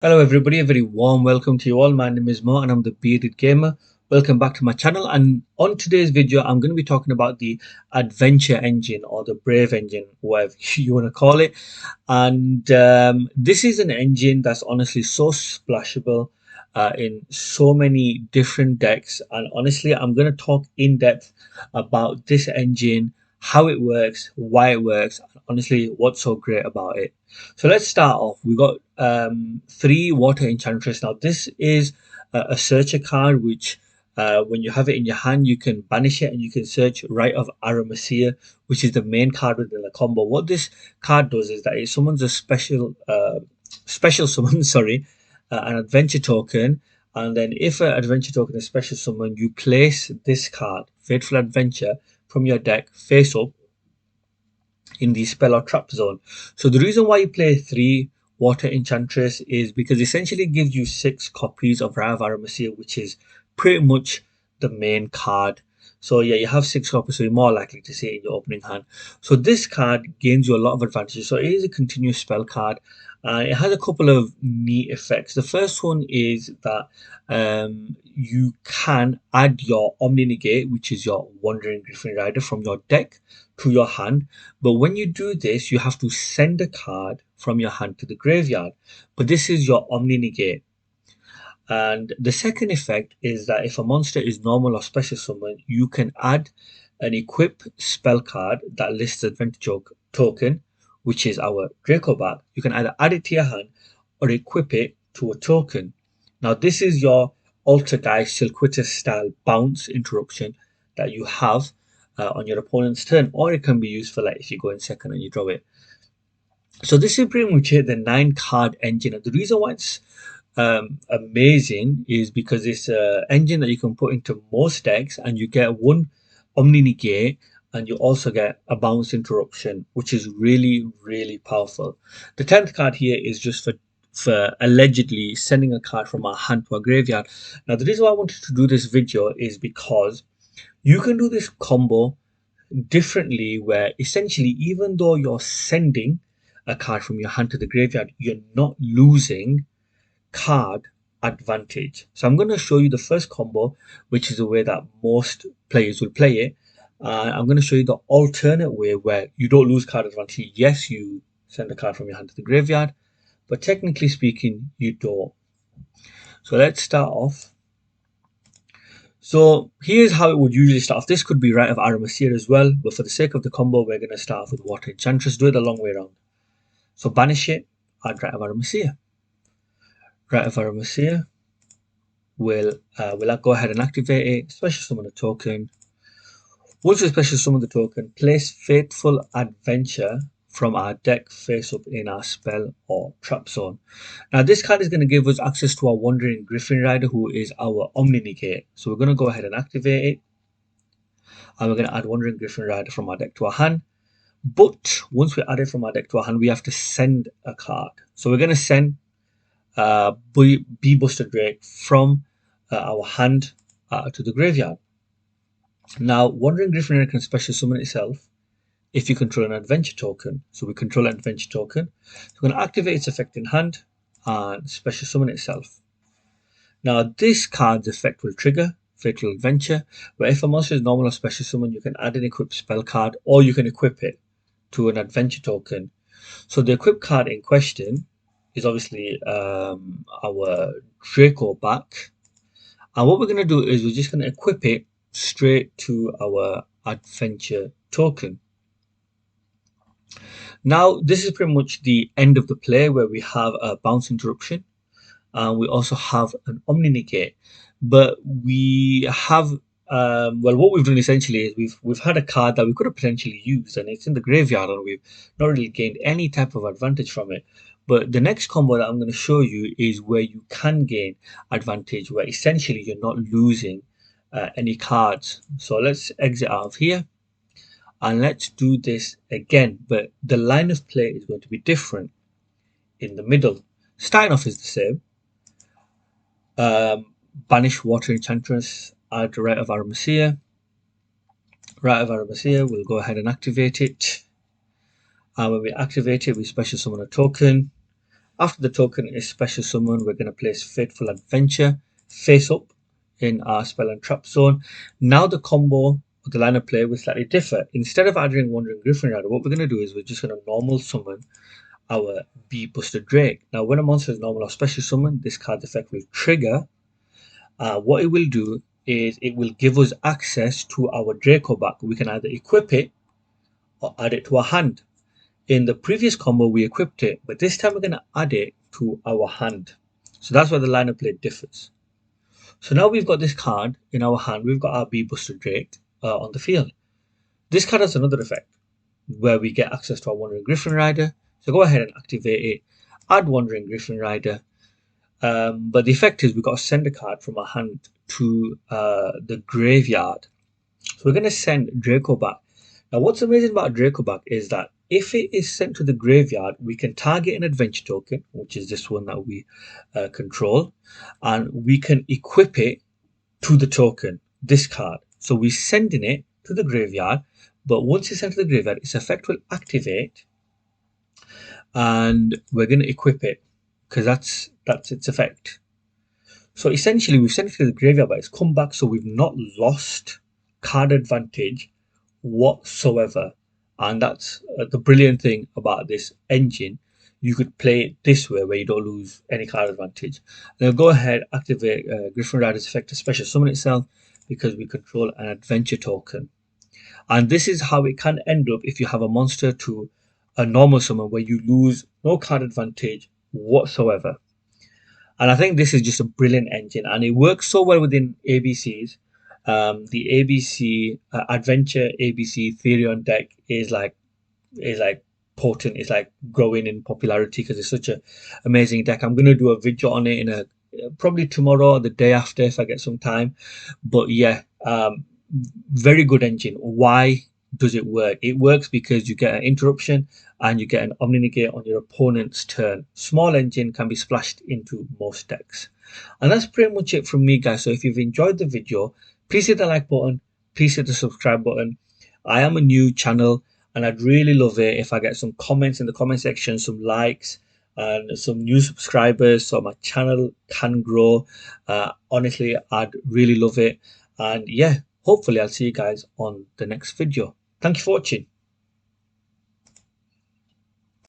Hello everybody, a very warm welcome to you all. My name is Mo and I'm the Bearded Gamer. Welcome back to my channel, and on today's video I'm going to be talking about the Adventure Engine or the Brave Engine, whatever you want to call it. And this is an engine that's honestly so splashable in so many different decks, and honestly I'm going to talk in depth about this engine, how it works, why it works, and honestly what's so great about it. So let's start off. We got three Water Enchantress. Now this is a searcher card which when you have it in your hand, you can banish it and you can search Rite of Aramesir, which is the main card within the combo. What this card does is that it summons a special summon, sorry, an adventure token, and then if an adventure token is special summon, you place this card, Fateful Adventure, from your deck face up in the spell or trap zone. So the reason why you play three Water Enchantress is because essentially it gives you 6 copies of Rite of Aramesir, which is pretty much the main card. So yeah, you have 6 copies, so you're more likely to see it in your opening hand. So this card gains you a lot of advantages. So it is a continuous spell card. It has a couple of neat effects. The first one is that you can add your Omni Negate, which is your Wandering Gryphon Rider, from your deck to your hand. But when you do this, you have to send a card from your hand to the graveyard. But this is your Omni Negate. And the second effect is that if a monster is normal or special summon, you can add an equip spell card that lists advantage token, which is our Draco Bag. You can either add it to your hand or equip it to a token. Now, this is your Altergeist Silquitous style bounce interruption that you have on your opponent's turn, or it can be used for like if you go in second and you draw it. So this is pretty much it, the 9 card engine. And the reason why it's amazing is because it's an engine that you can put into most decks, and you get one Omni Negate, and you also get a bounce interruption, which is really powerful. The 10th card here is just for allegedly sending a card from our hand to a graveyard. Now the reason why I wanted to do this video is because you can do this combo differently, where essentially even though you're sending a card from your hand to the graveyard, you're not losing card advantage. So I'm going to show you the first combo, which is the way that most players will play it. I'm going to show you the alternate way where you don't lose card advantage. Yes, you send a card from your hand to the graveyard, but technically speaking, you don't. So let's start off. So here's how it would usually start off. This could be Rite of Aramesir as well, but for the sake of the combo, we're going to start off with Water Enchantress. Do it the long way around. So banish it, add Rite of Aramesir. Rite of Aramesir will go ahead and activate it, special summon a token. Once we special summon the token, place Fateful Adventure from our deck face up in our spell or trap zone. Now this card is going to give us access to our Wandering Gryphon Rider, who is our Omni Negate. So we're going to go ahead and activate it, and we're going to add Wandering Gryphon Rider from our deck to our hand. But once we add it from our deck to our hand, we have to send a card. So we're going to send Bee Buster Drake from our hand to the graveyard. Now, Wandering Gryphon can special summon itself if you control an adventure token. So we control an adventure token. So we're going to activate its effect in hand and special summon itself. Now, this card's effect will trigger Fatal Adventure, where if a monster is normal or special summon, you can add an equipped spell card, or you can equip it to an adventure token. So the equipped card in question is obviously our Draco back. And what we're going to do is we're just going to equip it straight to our adventure token. Now, this is pretty much the end of the play, where we have a bounce interruption, and we also have an Omni Negate. But we have well, what we've done essentially is we've had a card that we could have potentially used, and it's in the graveyard, and we've not really gained any type of advantage from it. But the next combo that I'm going to show you is where you can gain advantage, where essentially you're not losing any cards. So let's exit out of here, and let's do this again. But the line of play is going to be different in the middle. Starting off is the same. Banish Water Enchantress, add Rite of Aramesir. Rite of Aramesir, we'll go ahead and activate it. And when we activate it, we special summon a token. After the token is special summon, we're going to place Fateful Adventure face up in our spell and trap zone. Now the combo of the line of play will slightly differ. Instead of adding Wandering Gryphon Rider, what we're going to do is we're just going to normal summon our Bee Buster Drake. Now, when a monster is normal or special summon, this card's effect will trigger. What it will do is it will give us access to our Draco back. We can either equip it or add it to our hand. In the previous combo, we equipped it, but this time we're going to add it to our hand. So that's where the line of play differs. So now we've got this card in our hand. We've got our Bee Buster Drake on the field. This card has another effect where we get access to our Wandering Gryphon Rider. So go ahead and activate it. Add Wandering Gryphon Rider. But the effect is we've got to send a card from our hand to the graveyard. So we're going to send Draco back. Now, what's amazing about Draco back is that if it is sent to the graveyard, we can target an adventure token, which is this one that we control, and we can equip it to the token, this card. So we're sending it to the graveyard, but once it's sent to the graveyard, its effect will activate, and we're going to equip it because that's its effect. So essentially, we've sent it to the graveyard, but it's come back, so we've not lost card advantage whatsoever. And that's the brilliant thing about this engine. You could play it this way where you don't lose any card advantage. Now go ahead, activate Gryphon Rider's effect to special summon itself because we control an adventure token. And this is how it can end up if you have a monster to a normal summon where you lose no card advantage whatsoever. And I think this is just a brilliant engine, and it works so well within ABCs. The ABC Adventure ABC Therion deck is like potent. It's like growing in popularity because it's such a amazing deck. I'm gonna do a video on it in a probably tomorrow or the day after if I get some time. But yeah, very good engine. Why does it work? It works because you get an interruption and you get an Omni Negate on your opponent's turn. Small engine can be splashed into most decks. And that's pretty much it from me, guys. So if you've enjoyed the video, please hit the like button, please hit the subscribe button. I am a new channel and I'd really love it if I get some comments in the comment section, some likes and some new subscribers so my channel can grow. Honestly, I'd really love it. And yeah, hopefully I'll see you guys on the next video. Thank you for watching.